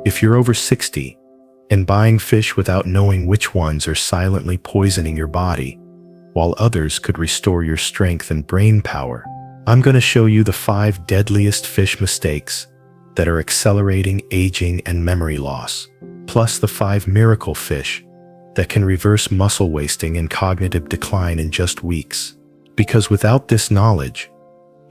If you're over 60 and buying fish without knowing which ones are silently poisoning your body, while others could restore your strength and brain power, I'm going to show you the 5 deadliest fish mistakes that are accelerating aging and memory loss, plus the 5 miracle fish that can reverse muscle wasting and cognitive decline in just weeks. Because without this knowledge,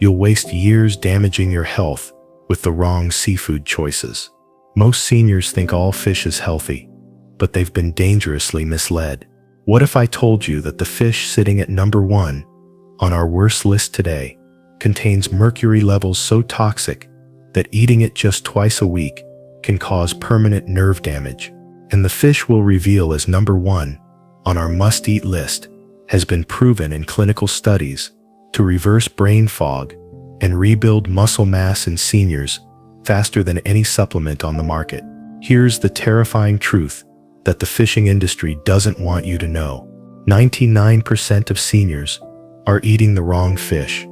you'll waste years damaging your health with the wrong seafood choices. Most seniors think all fish is healthy, but they've been dangerously misled. What if I told you that the fish sitting at number 1 on our worst list today contains mercury levels so toxic that eating it just twice a week can cause permanent nerve damage? And the fish we'll reveal as number 1 on our must-eat list has been proven in clinical studies to reverse brain fog and rebuild muscle mass in seniors faster than any supplement on the market. Here's the terrifying truth that the fishing industry doesn't want you to know. 99% of seniors are eating the wrong fish,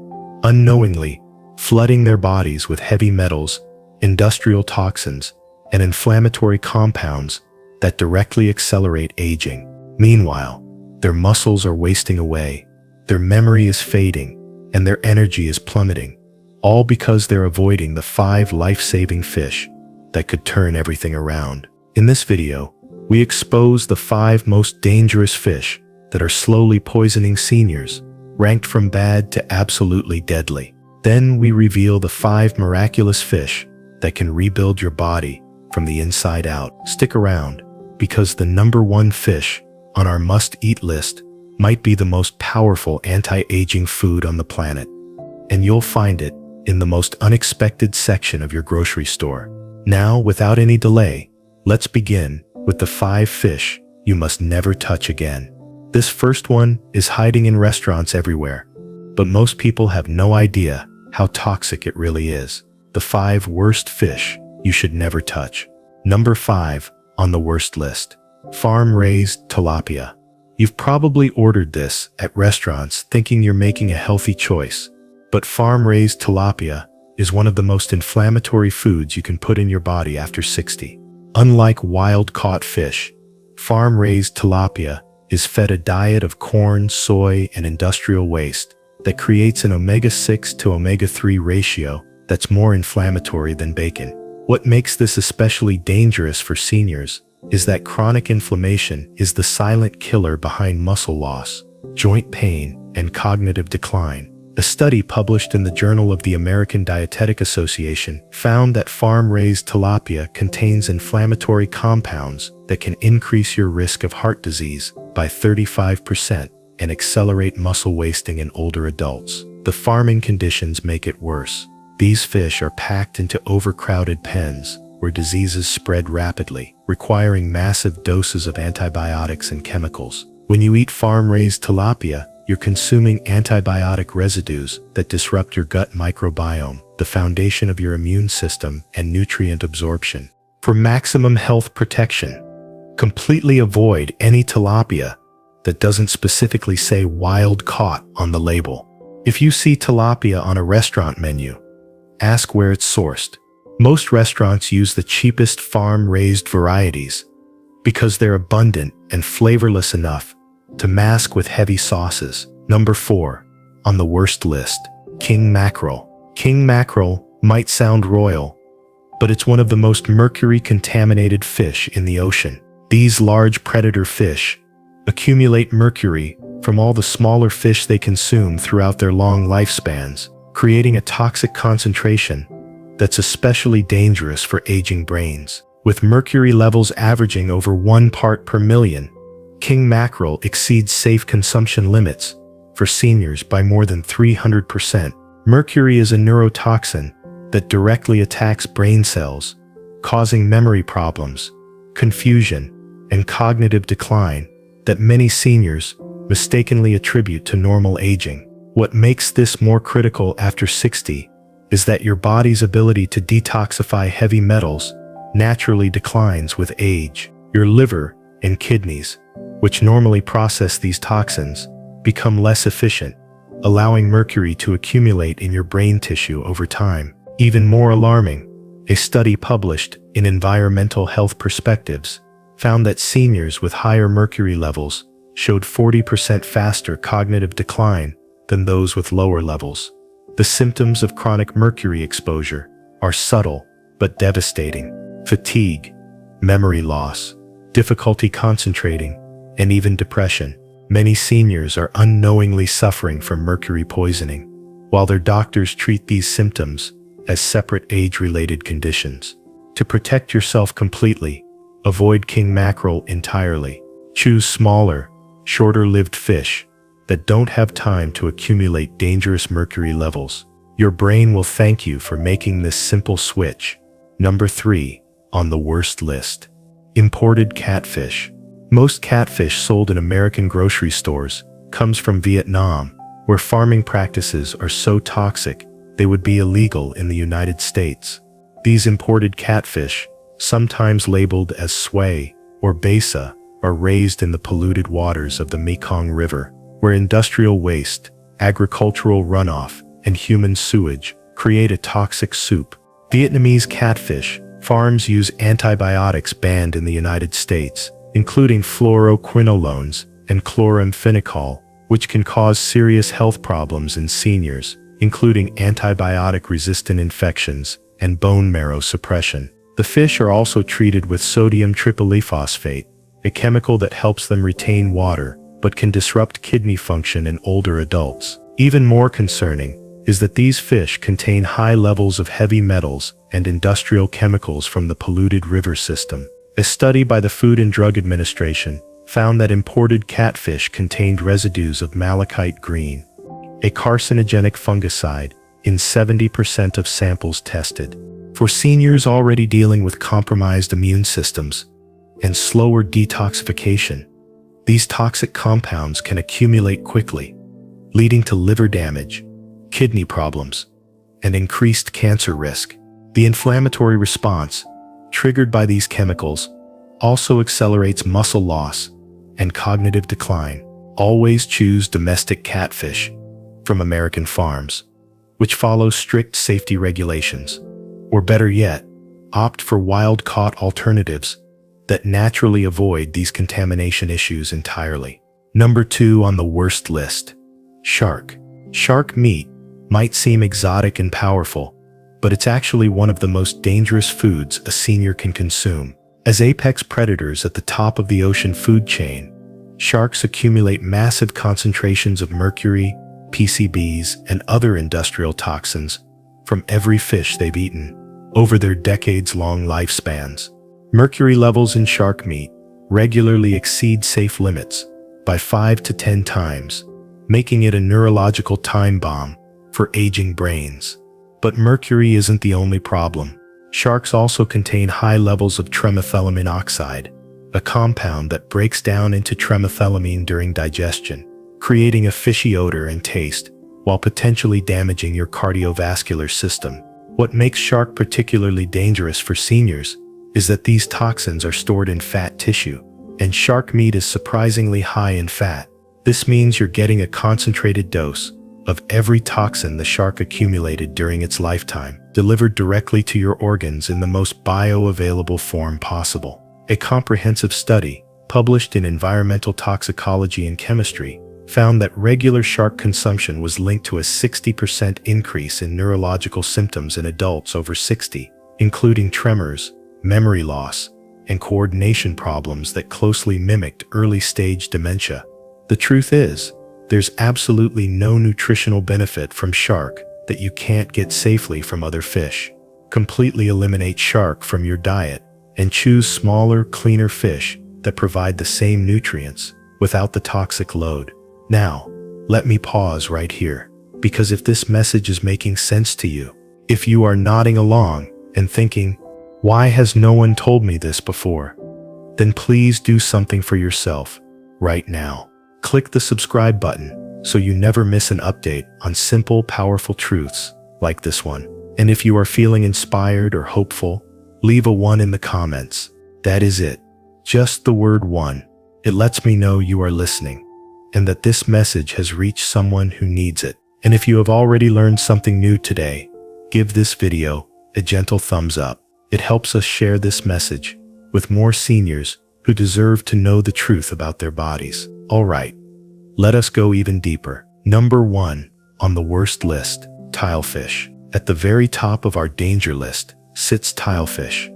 unknowingly flooding their bodies with heavy metals, industrial toxins, and inflammatory compounds that directly accelerate aging. Meanwhile, their muscles are wasting away, their memory is fading, and their energy is plummeting, all because they're avoiding the 5 life-saving fish that could turn everything around. In this video, we expose the 5 most dangerous fish that are slowly poisoning seniors, ranked from bad to absolutely deadly. Then we reveal the 5 miraculous fish that can rebuild your body from the inside out. Stick around, because the number 1 fish on our must-eat list might be the most powerful anti-aging food on the planet, and you'll find it in the most unexpected section of your grocery store. Now, without any delay, let's begin with the 5 fish you must never touch again. This first one is hiding in restaurants everywhere, but most people have no idea how toxic it really is. The 5 worst fish you should never touch. Number 5 on the worst list: farm-raised tilapia. You've probably ordered this at restaurants thinking you're making a healthy choice, but farm-raised tilapia is one of the most inflammatory foods you can put in your body after 60. Unlike wild-caught fish, farm-raised tilapia is fed a diet of corn, soy, and industrial waste that creates an omega-6 to omega-3 ratio that's more inflammatory than bacon. What makes this especially dangerous for seniors is that chronic inflammation is the silent killer behind muscle loss, joint pain, and cognitive decline. A study published in the Journal of the American Dietetic Association found that farm-raised tilapia contains inflammatory compounds that can increase your risk of heart disease by 35% and accelerate muscle wasting in older adults. The farming conditions make it worse. These fish are packed into overcrowded pens where diseases spread rapidly, requiring massive doses of antibiotics and chemicals. When you eat farm-raised tilapia, you're consuming antibiotic residues that disrupt your gut microbiome, the foundation of your immune system and nutrient absorption. For maximum health protection, completely avoid any tilapia that doesn't specifically say wild caught on the label. If you see tilapia on a restaurant menu, ask where it's sourced. Most restaurants use the cheapest farm-raised varieties because they're abundant and flavorless enough to mask with heavy sauces. Number 4 on the worst list: king mackerel. King mackerel might sound royal, but it's one of the most mercury-contaminated fish in the ocean. These large predator fish accumulate mercury from all the smaller fish they consume throughout their long lifespans, creating a toxic concentration that's especially dangerous for aging brains. With mercury levels averaging over 1 part per million, king mackerel exceeds safe consumption limits for seniors by more than 300%. Mercury is a neurotoxin that directly attacks brain cells, causing memory problems, confusion, and cognitive decline that many seniors mistakenly attribute to normal aging. What makes this more critical after 60 is that your body's ability to detoxify heavy metals naturally declines with age. Your liver and kidneys, which normally process these toxins, become less efficient, allowing mercury to accumulate in your brain tissue over time. Even more alarming, A study published in Environmental Health Perspectives found that seniors with higher mercury levels showed 40% faster cognitive decline than those with lower levels. The symptoms of chronic mercury exposure are subtle but devastating: fatigue, memory loss, difficulty concentrating, and even depression. Many seniors are unknowingly suffering from mercury poisoning, while their doctors treat these symptoms as separate age-related conditions. To protect yourself completely, avoid king mackerel entirely. Choose smaller, shorter-lived fish that don't have time to accumulate dangerous mercury levels. Your brain will thank you for making this simple switch. Number 3 on the worst list: imported catfish. Most catfish sold in American grocery stores comes from Vietnam, where farming practices are so toxic they would be illegal in the United States. These imported catfish, sometimes labeled as swai or basa, are raised in the polluted waters of the Mekong River, where industrial waste, agricultural runoff, and human sewage create a toxic soup. Vietnamese catfish farms use antibiotics banned in the United States, including fluoroquinolones and chloramphenicol, which can cause serious health problems in seniors, including antibiotic-resistant infections and bone marrow suppression. The fish are also treated with sodium tripolyphosphate, a chemical that helps them retain water but can disrupt kidney function in older adults. Even more concerning is that these fish contain high levels of heavy metals and industrial chemicals from the polluted river system. A study by the Food and Drug Administration found that imported catfish contained residues of malachite green, a carcinogenic fungicide, in 70% of samples tested. For seniors already dealing with compromised immune systems and slower detoxification, these toxic compounds can accumulate quickly, leading to liver damage, kidney problems, and increased cancer risk. The inflammatory response triggered by these chemicals also accelerates muscle loss and cognitive decline. Always choose domestic catfish from American farms, which follow strict safety regulations. Or better yet, opt for wild-caught alternatives that naturally avoid these contamination issues entirely. Number 2 on the worst list: shark. Shark meat might seem exotic and powerful, but it's actually one of the most dangerous foods a senior can consume. As apex predators at the top of the ocean food chain, sharks accumulate massive concentrations of mercury, PCBs, and other industrial toxins from every fish they've eaten over their decades-long lifespans. Mercury levels in shark meat regularly exceed safe limits by 5 to 10 times, making it a neurological time bomb for aging brains. But mercury isn't the only problem. Sharks also contain high levels of trimethylamine oxide, a compound that breaks down into trimethylamine during digestion, creating a fishy odor and taste, while potentially damaging your cardiovascular system. What makes shark particularly dangerous for seniors is that these toxins are stored in fat tissue, and shark meat is surprisingly high in fat. This means you're getting a concentrated dose of every toxin the shark accumulated during its lifetime, delivered directly to your organs in the most bioavailable form possible. A comprehensive study, published in Environmental Toxicology and Chemistry, found that regular shark consumption was linked to a 60% increase in neurological symptoms in adults over 60, including tremors, memory loss, and coordination problems that closely mimicked early-stage dementia. The truth is, there's absolutely no nutritional benefit from shark that you can't get safely from other fish. Completely eliminate shark from your diet and choose smaller, cleaner fish that provide the same nutrients without the toxic load. Now, let me pause right here, because if this message is making sense to you, if you are nodding along and thinking, "Why has no one told me this before?" then please do something for yourself right now. Click the subscribe button so you never miss an update on simple, powerful truths like this one. And if you are feeling inspired or hopeful, leave a 1 in the comments. That is it. Just the word 1. It lets me know you are listening and that this message has reached someone who needs it. And if you have already learned something new today, give this video a gentle thumbs up. It helps us share this message with more seniors who deserve to know the truth about their bodies. Alright, let us go even deeper. Number 1 on the worst list, tilefish. At the very top of our danger list sits tilefish,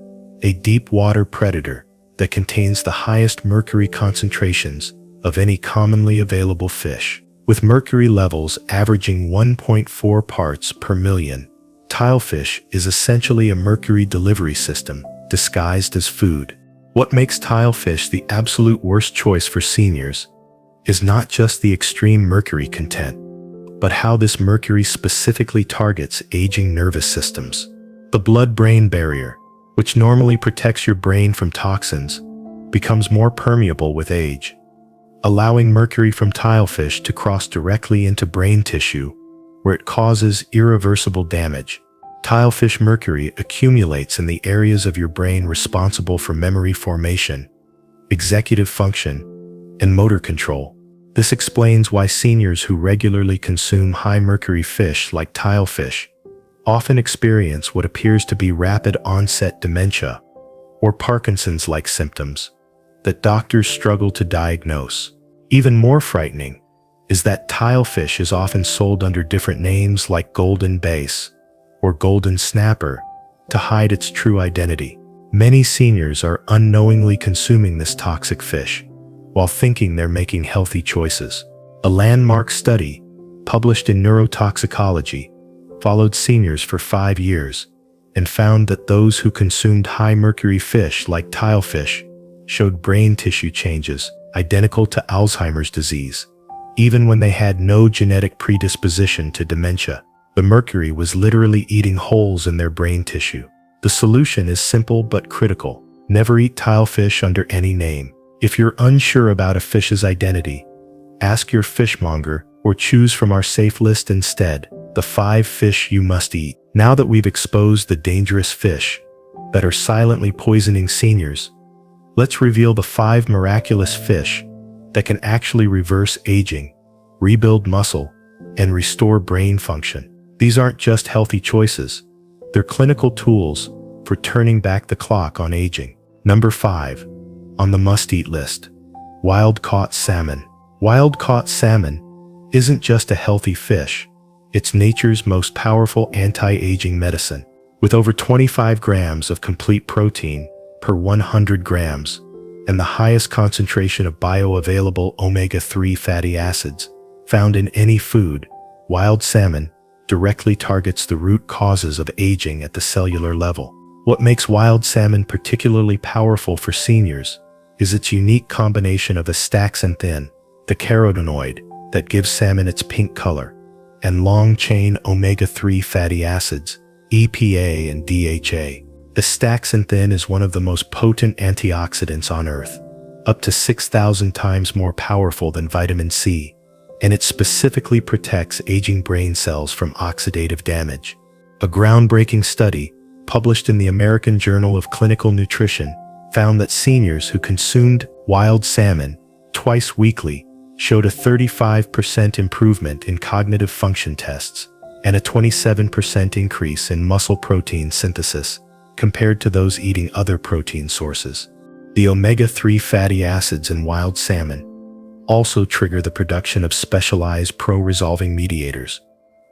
a deep water predator that contains the highest mercury concentrations of any commonly available fish. With mercury levels averaging 1.4 parts per million, tilefish is essentially a mercury delivery system disguised as food. What makes tilefish the absolute worst choice for seniors is not just the extreme mercury content, but how this mercury specifically targets aging nervous systems. The blood-brain barrier, which normally protects your brain from toxins, becomes more permeable with age, allowing mercury from tilefish to cross directly into brain tissue, where it causes irreversible damage. Tilefish mercury accumulates in the areas of your brain responsible for memory formation, executive function, and motor control. This explains why seniors who regularly consume high-mercury fish like tilefish often experience what appears to be rapid-onset dementia or Parkinson's-like symptoms that doctors struggle to diagnose. Even more frightening is that tilefish is often sold under different names like golden bass or golden snapper to hide its true identity. Many seniors are unknowingly consuming this toxic fish while thinking they're making healthy choices. A landmark study, published in Neurotoxicology, followed seniors for 5 years and found that those who consumed high-mercury fish like tilefish showed brain tissue changes identical to Alzheimer's disease, even when they had no genetic predisposition to dementia. The mercury was literally eating holes in their brain tissue. The solution is simple but critical. Never eat tilefish under any name. If you're unsure about a fish's identity, ask your fishmonger or choose from our safe list instead, the 5 fish you must eat. Now that we've exposed the dangerous fish that are silently poisoning seniors, let's reveal the 5 miraculous fish that can actually reverse aging, rebuild muscle, and restore brain function. These aren't just healthy choices, they're clinical tools for turning back the clock on aging. Number 5 on the must-eat list, wild-caught salmon. Wild-caught salmon isn't just a healthy fish, it's nature's most powerful anti-aging medicine. With over 25 grams of complete protein per 100 grams and the highest concentration of bioavailable omega-3 fatty acids found in any food, wild salmon directly targets the root causes of aging at the cellular level. What makes wild salmon particularly powerful for seniors is its unique combination of astaxanthin, the carotenoid that gives salmon its pink color, and long-chain omega-3 fatty acids, EPA and DHA. Astaxanthin is one of the most potent antioxidants on Earth, up to 6,000 times more powerful than vitamin C, and it specifically protects aging brain cells from oxidative damage. A groundbreaking study, published in the American Journal of Clinical Nutrition, found that seniors who consumed wild salmon twice weekly showed a 35% improvement in cognitive function tests and a 27% increase in muscle protein synthesis compared to those eating other protein sources. The omega-3 fatty acids in wild salmon also trigger the production of specialized pro-resolving mediators,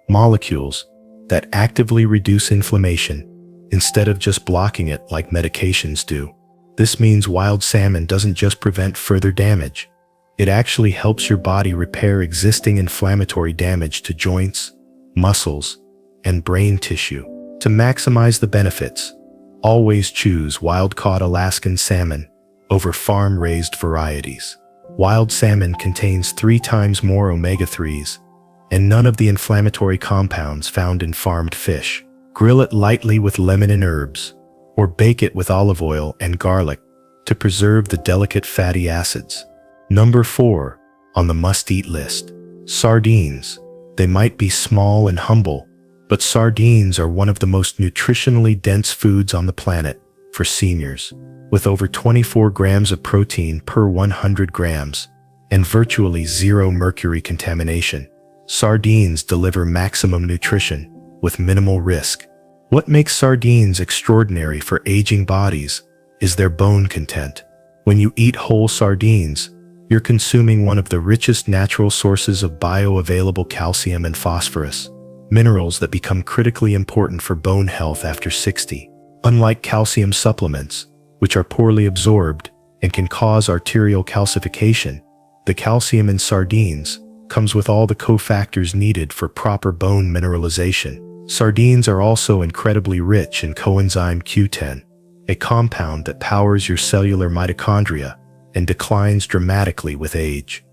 molecules that actively reduce inflammation instead of just blocking it like medications do. This means wild salmon doesn't just prevent further damage, it actually helps your body repair existing inflammatory damage to joints, muscles, and brain tissue. To maximize the benefits, always choose wild-caught Alaskan salmon over farm-raised varieties. Wild salmon contains 3 times more omega-3s and none of the inflammatory compounds found in farmed fish. Grill it lightly with lemon and herbs, or bake it with olive oil and garlic to preserve the delicate fatty acids. Number 4 on the must-eat list, sardines. They might be small and humble, but sardines are one of the most nutritionally dense foods on the planet for seniors. With over 24 grams of protein per 100 grams and virtually zero mercury contamination, sardines deliver maximum nutrition with minimal risk. What makes sardines extraordinary for aging bodies is their bone content. When you eat whole sardines, you're consuming one of the richest natural sources of bioavailable calcium and phosphorus, minerals that become critically important for bone health after 60. Unlike calcium supplements, which are poorly absorbed and can cause arterial calcification, the calcium in sardines comes with all the cofactors needed for proper bone mineralization. Sardines are also incredibly rich in coenzyme Q10, a compound that powers your cellular mitochondria and declines dramatically with age.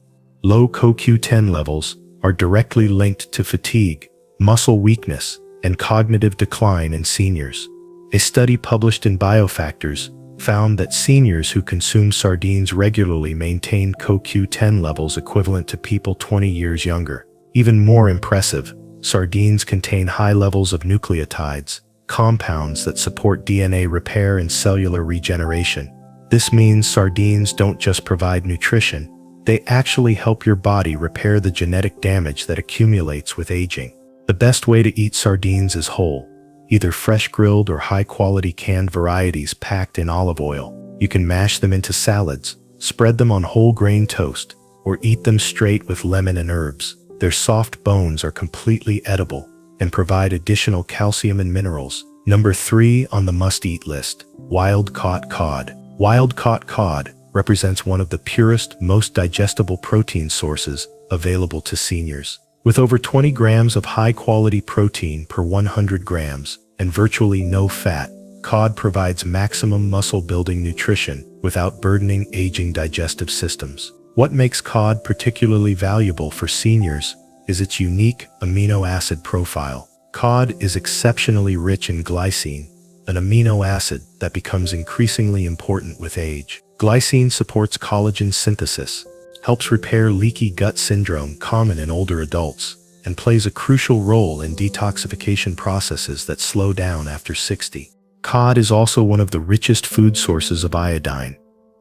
Low CoQ10 levels are directly linked to fatigue, muscle weakness, and cognitive decline in seniors. A study published in Biofactors found that seniors who consume sardines regularly maintained CoQ10 levels equivalent to people 20 years younger. Even more impressive, sardines contain high levels of nucleotides, compounds that support DNA repair and cellular regeneration. This means sardines don't just provide nutrition, they actually help your body repair the genetic damage that accumulates with aging. The best way to eat sardines is whole, either fresh grilled or high-quality canned varieties packed in olive oil. You can mash them into salads, spread them on whole grain toast, or eat them straight with lemon and herbs. Their soft bones are completely edible and provide additional calcium and minerals. Number 3 on the must-eat list, wild-caught cod. Wild-caught cod represents one of the purest, most digestible protein sources available to seniors. With over 20 grams of high-quality protein per 100 grams and virtually no fat, cod provides maximum muscle-building nutrition without burdening aging digestive systems. What makes cod particularly valuable for seniors is its unique amino acid profile. Cod is exceptionally rich in glycine, an amino acid that becomes increasingly important with age. Glycine supports collagen synthesis, helps repair leaky gut syndrome common in older adults, and plays a crucial role in detoxification processes that slow down after 60. Cod is also one of the richest food sources of iodine,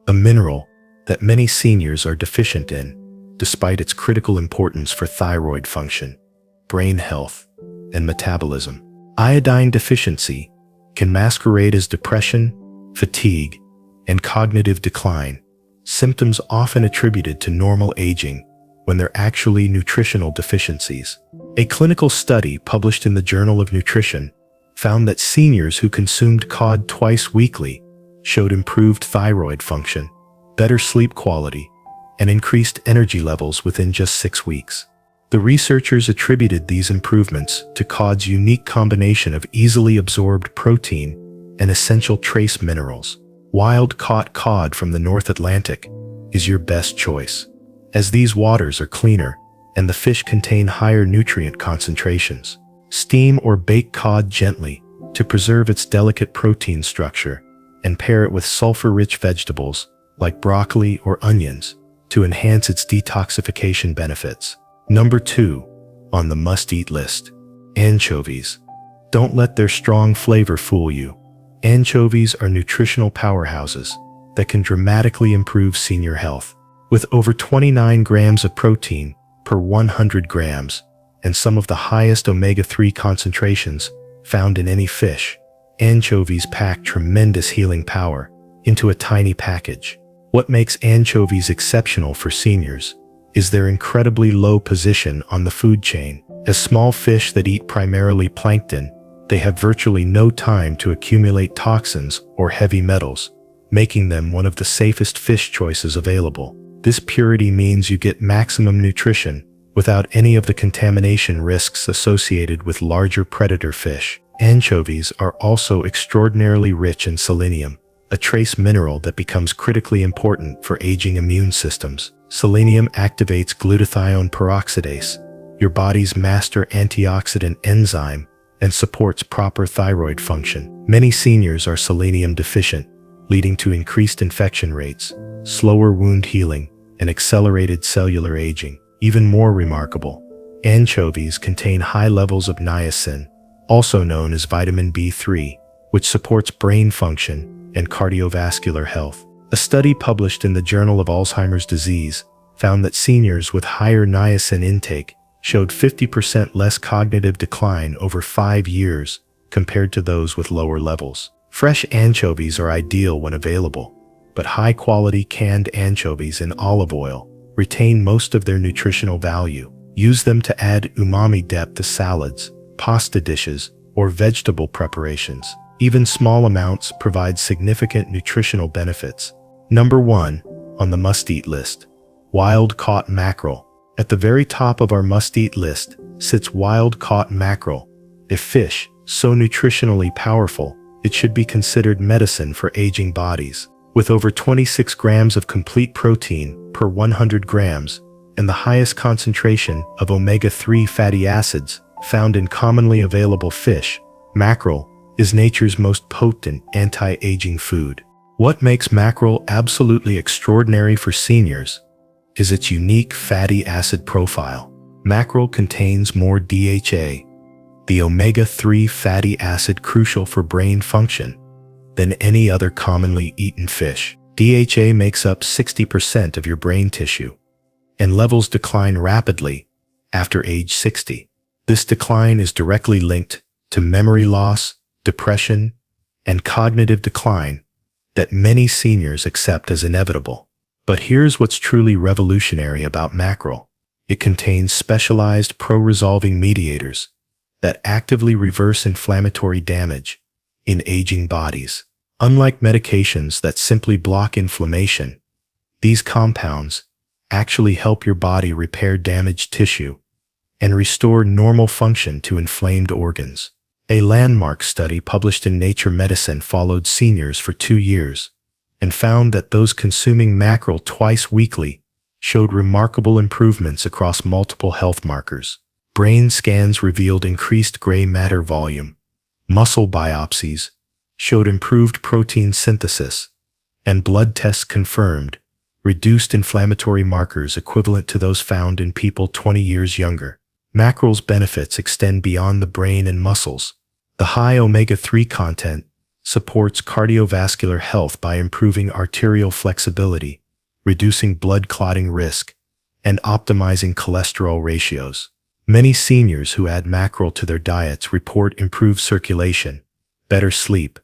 a mineral that many seniors are deficient in, despite its critical importance for thyroid function, brain health, and metabolism. Iodine deficiency can masquerade as depression, fatigue, and cognitive decline, symptoms often attributed to normal aging when they're actually nutritional deficiencies. A clinical study published in the Journal of Nutrition found that seniors who consumed cod twice weekly showed improved thyroid function, better sleep quality, and increased energy levels within just 6 weeks. The researchers attributed these improvements to cod's unique combination of easily absorbed protein and essential trace minerals. Wild-caught cod from the North Atlantic is your best choice, as these waters are cleaner and the fish contain higher nutrient concentrations. Steam or bake cod gently to preserve its delicate protein structure and pair it with sulfur-rich vegetables like broccoli or onions to enhance its detoxification benefits. Number 2 on the must-eat list, anchovies. Don't let their strong flavor fool you. Anchovies are nutritional powerhouses that can dramatically improve senior health. With over 29 grams of protein per 100 grams and some of the highest omega-3 concentrations found in any fish, anchovies pack tremendous healing power into a tiny package. What makes anchovies exceptional for seniors is their incredibly low position on the food chain. As small fish that eat primarily plankton, they have virtually no time to accumulate toxins or heavy metals, making them one of the safest fish choices available. This purity means you get maximum nutrition without any of the contamination risks associated with larger predator fish. Anchovies are also extraordinarily rich in selenium, a trace mineral that becomes critically important for aging immune systems. Selenium activates glutathione peroxidase, your body's master antioxidant enzyme, and supports proper thyroid function. Many seniors are selenium deficient, leading to increased infection rates, slower wound healing, and accelerated cellular aging. Even more remarkable, anchovies contain high levels of niacin, also known as vitamin B3, which supports brain function and cardiovascular health. A study published in the Journal of Alzheimer's Disease found that seniors with higher niacin intake showed 50% less cognitive decline over 5 years compared to those with lower levels. Fresh anchovies are ideal when available, but high-quality canned anchovies in olive oil retain most of their nutritional value. Use them to add umami depth to salads, pasta dishes, or vegetable preparations. Even small amounts provide significant nutritional benefits. Number 1 on the must-eat list. Wild-caught mackerel. At the very top of our must-eat list sits wild-caught mackerel, a fish so nutritionally powerful it should be considered medicine for aging bodies. With over 26 grams of complete protein per 100 grams and the highest concentration of omega-3 fatty acids found in commonly available fish, mackerel is nature's most potent anti-aging food. What makes mackerel absolutely extraordinary for seniors is its unique fatty acid profile. Mackerel contains more DHA, the omega-3 fatty acid crucial for brain function, than any other commonly eaten fish. DHA makes up 60% of your brain tissue, and levels decline rapidly after age 60. This decline is directly linked to memory loss, depression, and cognitive decline that many seniors accept as inevitable. But here's what's truly revolutionary about mackerel. It contains specialized pro-resolving mediators that actively reverse inflammatory damage in aging bodies. Unlike medications that simply block inflammation, these compounds actually help your body repair damaged tissue and restore normal function to inflamed organs. A landmark study published in Nature Medicine followed seniors for 2 years and found that those consuming mackerel twice weekly showed remarkable improvements across multiple health markers. Brain scans revealed increased gray matter volume, muscle biopsies showed improved protein synthesis, and blood tests confirmed reduced inflammatory markers equivalent to those found in people 20 years younger. Mackerel's benefits extend beyond the brain and muscles. The high omega-3 content supports cardiovascular health by improving arterial flexibility, reducing blood clotting risk, and optimizing cholesterol ratios. Many seniors who add mackerel to their diets report improved circulation, better sleep,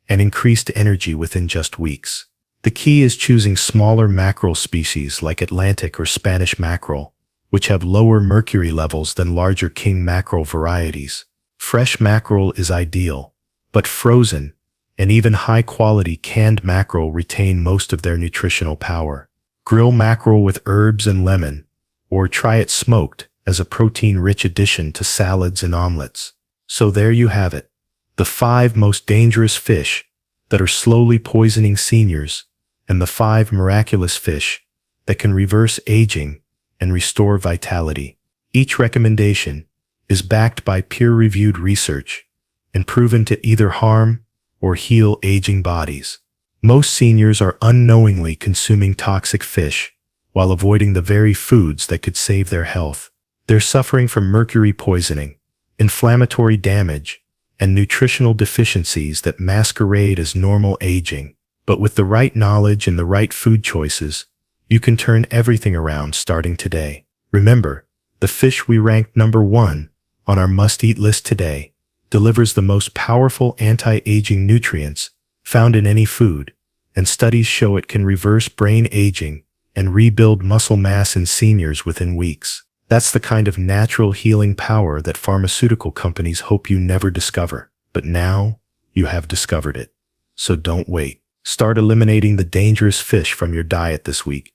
and increased energy within just weeks. The key is choosing smaller mackerel species like Atlantic or Spanish mackerel, which have lower mercury levels than larger king mackerel varieties. Fresh mackerel is ideal, but frozen and even high-quality canned mackerel retain most of their nutritional power. Grill mackerel with herbs and lemon, or try it smoked as a protein-rich addition to salads and omelets. So there you have it, the 5 most dangerous fish that are slowly poisoning seniors, and the 5 miraculous fish that can reverse aging and restore vitality. Each recommendation is backed by peer-reviewed research and proven to either harm or heal aging bodies. Most seniors are unknowingly consuming toxic fish while avoiding the very foods that could save their health. They're suffering from mercury poisoning, inflammatory damage, and nutritional deficiencies that masquerade as normal aging. But with the right knowledge and the right food choices, you can turn everything around starting today. Remember, the fish we ranked number 1 on our must-eat list today delivers the most powerful anti-aging nutrients found in any food, and studies show it can reverse brain aging and rebuild muscle mass in seniors within weeks. That's the kind of natural healing power that pharmaceutical companies hope you never discover. But now, you have discovered it. So don't wait. Start eliminating the dangerous fish from your diet this week,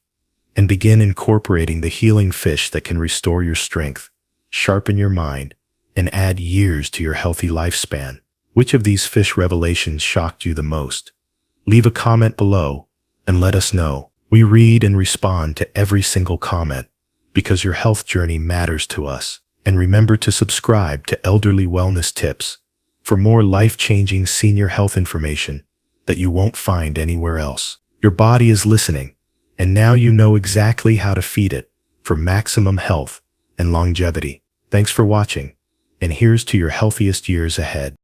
and begin incorporating the healing fish that can restore your strength, sharpen your mind, and add years to your healthy lifespan. Which of these fish revelations shocked you the most? Leave a comment below and let us know. We read and respond to every single comment because your health journey matters to us. And remember to subscribe to Elderly Wellness Tips for more life-changing senior health information that you won't find anywhere else. Your body is listening, and now you know exactly how to feed it for maximum health and longevity. Thanks for watching, and here's to your healthiest years ahead.